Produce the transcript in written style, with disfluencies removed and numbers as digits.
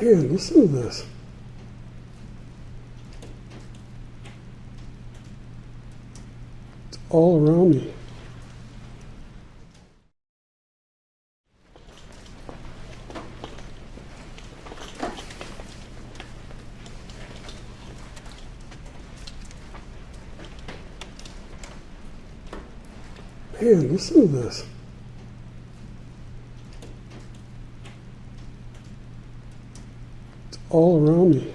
Man, listen to this. It's all around me. Man, listen to this. It's all around me.